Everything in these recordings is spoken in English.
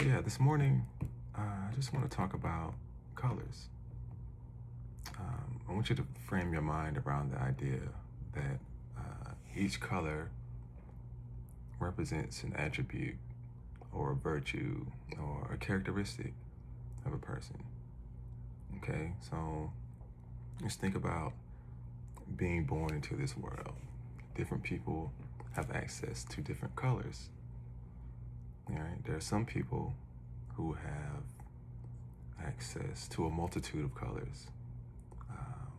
Yeah, this morning, I just want to talk about colors. I want you to frame your mind around the idea that each color represents an attribute or a virtue or a characteristic of a person. Okay, so just think about being born into this world. Different people have access to different colors. All right, there are some people who have access to a multitude of colors. Um,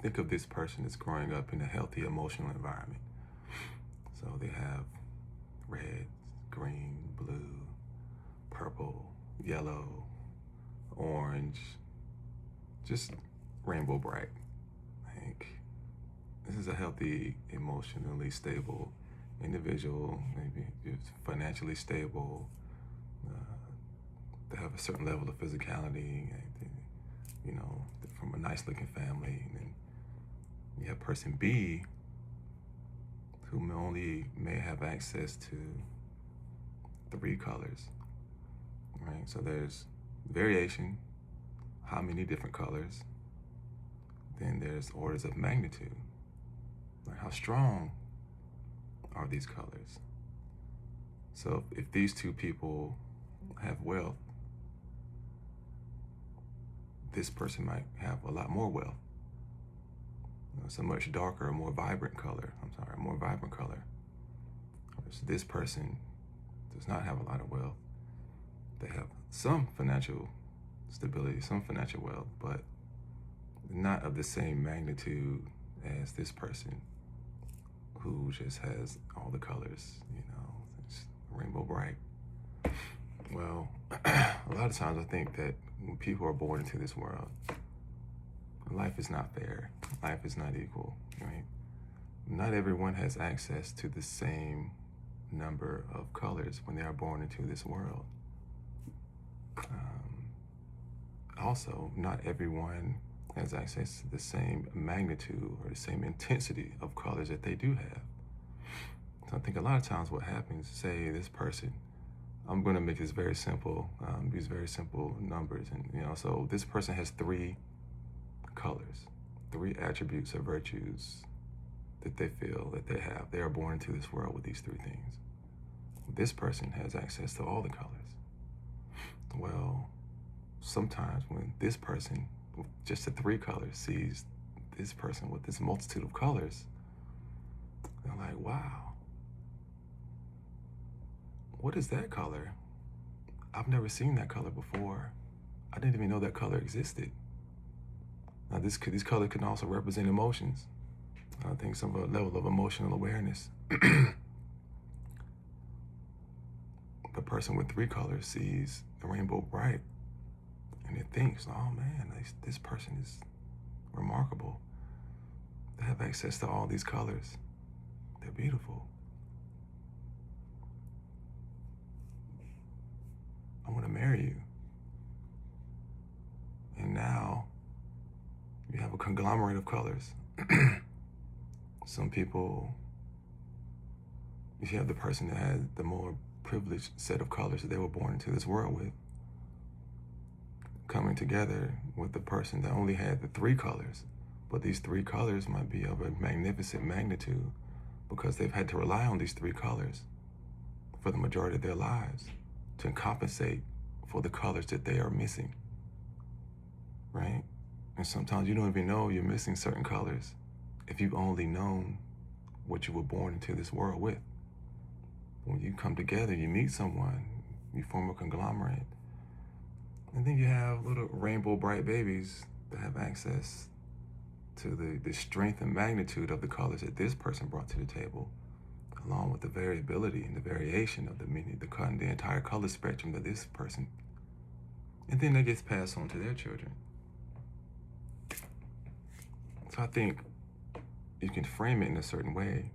think of this person as growing up in a healthy emotional environment. So they have red, green, blue, purple, yellow, orange, just rainbow bright. Like, this is a healthy, emotionally stable individual, maybe financially stable. They have a certain level of physicality, from a nice looking family. And then you have person B who may have access to 3 colors, right? So there's variation, how many different colors. Then there's orders of magnitude, like how strong are these colors? So if these two people have wealth, this person might have a lot more wealth. It's a much darker, more vibrant color. A more vibrant color. Whereas this person does not have a lot of wealth. They have some financial stability, some financial wealth, but not of the same magnitude as this person who just has all the colors, it's rainbow bright. Well, a lot of times I think that when people are born into this world, life is not fair. Life is not equal, right? Not everyone has access to the same number of colors when they are born into this world. Also, not everyone has access to the same magnitude or the same intensity of colors that they do have. So I think a lot of times what happens, say this person, I'm going to make this very simple, these very simple numbers. And, so this person has 3 colors, 3 attributes or virtues that they feel that they have. They are born into this world with these 3 things. This person has access to all the colors. Well, sometimes when this person with just the 3 colors sees this person with this multitude of colors, they're like, wow, what is that color? I've never seen that color before. I didn't even know that color existed. Now, these colors can also represent emotions. I think some level of emotional awareness. The person with 3 colors sees the rainbow bright, and it thinks, oh man, this person is remarkable. They have access to all these colors. They're beautiful. I want to marry you. And now you have a conglomerate of colors. Some people, you have the person that has the more privileged set of colors that they were born into this world with, coming together with the person that only had the 3 colors. But these 3 colors might be of a magnificent magnitude because they've had to rely on these 3 colors for the majority of their lives to compensate for the colors that they are missing, right? And sometimes you don't even know you're missing certain colors if you've only known what you were born into this world with. When you come together, you meet someone, you form a conglomerate, and then you have little rainbow bright babies that have access to the strength and magnitude of the colors that this person brought to the table, along with the variability and the variation of the entire color spectrum of this person. And then that gets passed on to their children. So I think you can frame it in a certain way.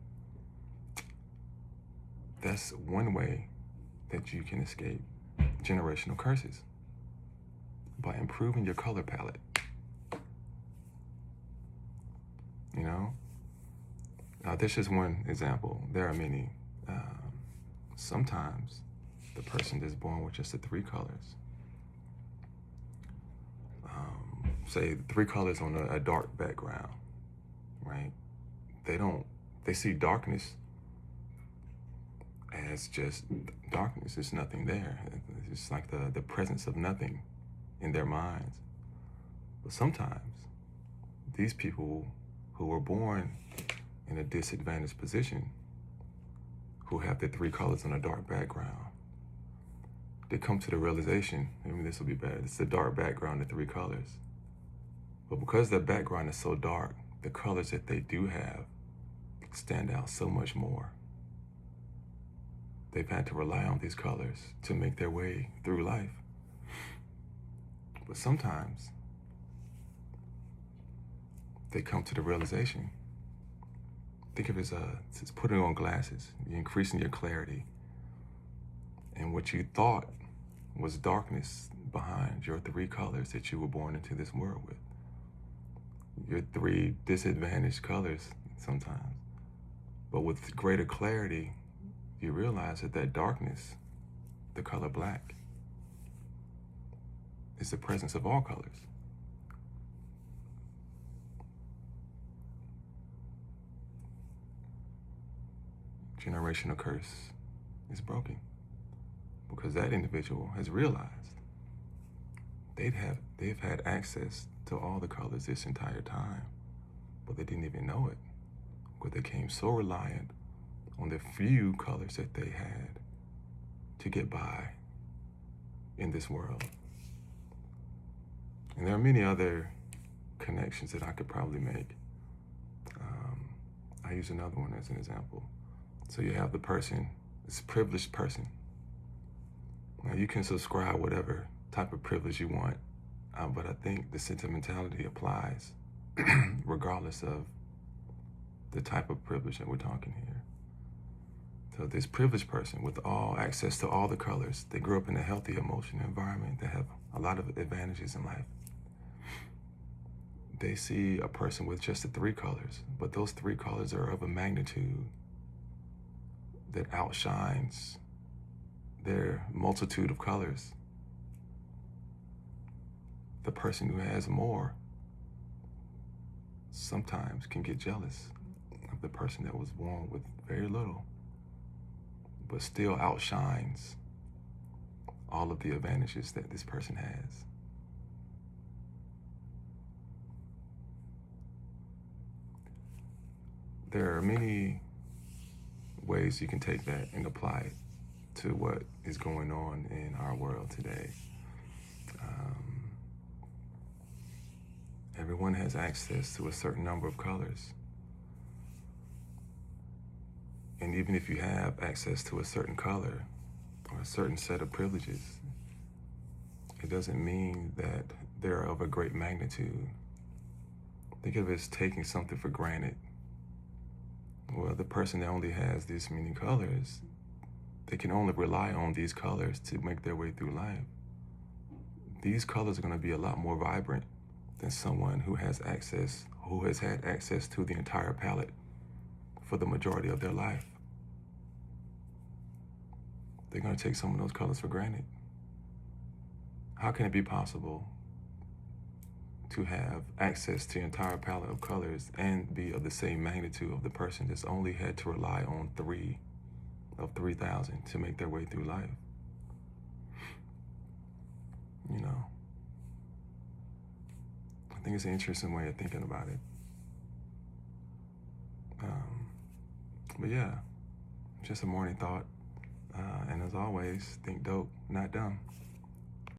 That's one way that you can escape generational curses, by improving your color palette. Now, this is one example. There are many. Sometimes the person that's born with just the three colors. Say 3 colors on a dark background, right? They see darkness as just darkness. There's nothing there. It's like the presence of nothing in their minds. But sometimes these people who were born in a disadvantaged position, who have the 3 colors on a dark background, they come to the realization, maybe this will be bad, it's the dark background, the 3 colors. But because their background is so dark, the colors that they do have stand out so much more. They've had to rely on these colors to make their way through life. But sometimes they come to the realization, think of it as it's putting on glasses. You're increasing your clarity. And what you thought was darkness behind your 3 colors that you were born into this world with. Your 3 disadvantaged colors sometimes. But with greater clarity, you realize that darkness, the color black, is the presence of all colors. Generational curse is broken because that individual has realized they've had access to all the colors this entire time, but they didn't even know it, because they became so reliant on the few colors that they had to get by in this world. And there are many other connections that I could probably make. I use another one as an example. So you have the person, this privileged person. Now you can subscribe whatever type of privilege you want, but I think the sentimentality applies regardless of the type of privilege that we're talking here. So this privileged person with all access to all the colors, they grew up in a healthy emotional environment, they have a lot of advantages in life. They see a person with just the 3 colors, but those 3 colors are of a magnitude that outshines their multitude of colors. The person who has more sometimes can get jealous of the person that was born with very little, but still outshines all of the advantages that this person has. There are many ways you can take that and apply it to what is going on in our world today. Everyone has access to a certain number of colors. And even if you have access to a certain color or a certain set of privileges, it doesn't mean that they're of a great magnitude. Think of it as taking something for granted. Well, the person that only has this many colors, they can only rely on these colors to make their way through life. These colors are going to be a lot more vibrant than someone who has had access to the entire palette for the majority of their life. They're going to take some of those colors for granted. How can it be possible to have access to the entire palette of colors and be of the same magnitude of the person that's only had to rely on 3 of 3,000 to make their way through life? You know, I think it's an interesting way of thinking about it. But yeah, just a morning thought. And as always, think dope, not dumb.